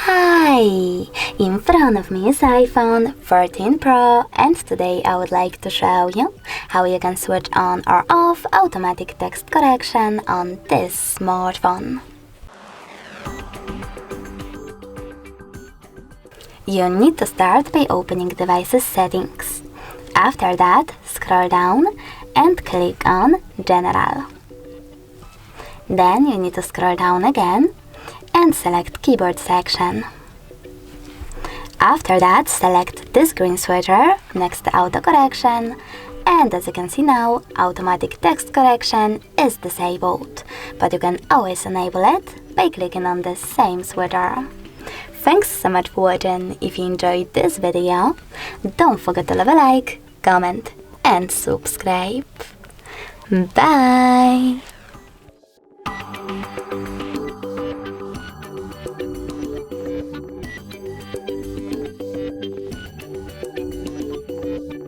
Hi! In front of me is iPhone 13 Pro, and today I would like to show you how you can switch on or off automatic text correction on this smartphone. You need to start by opening device's settings. After that, scroll down and click on General. Then you need to scroll down again and select Keyboard section. After that, select this green switcher next to Auto Correction, and as you can see now, automatic text correction is disabled, but you can always enable it by clicking on the same switcher. Thanks so much for watching. If you enjoyed this video, don't forget to leave a like, comment and subscribe. Bye!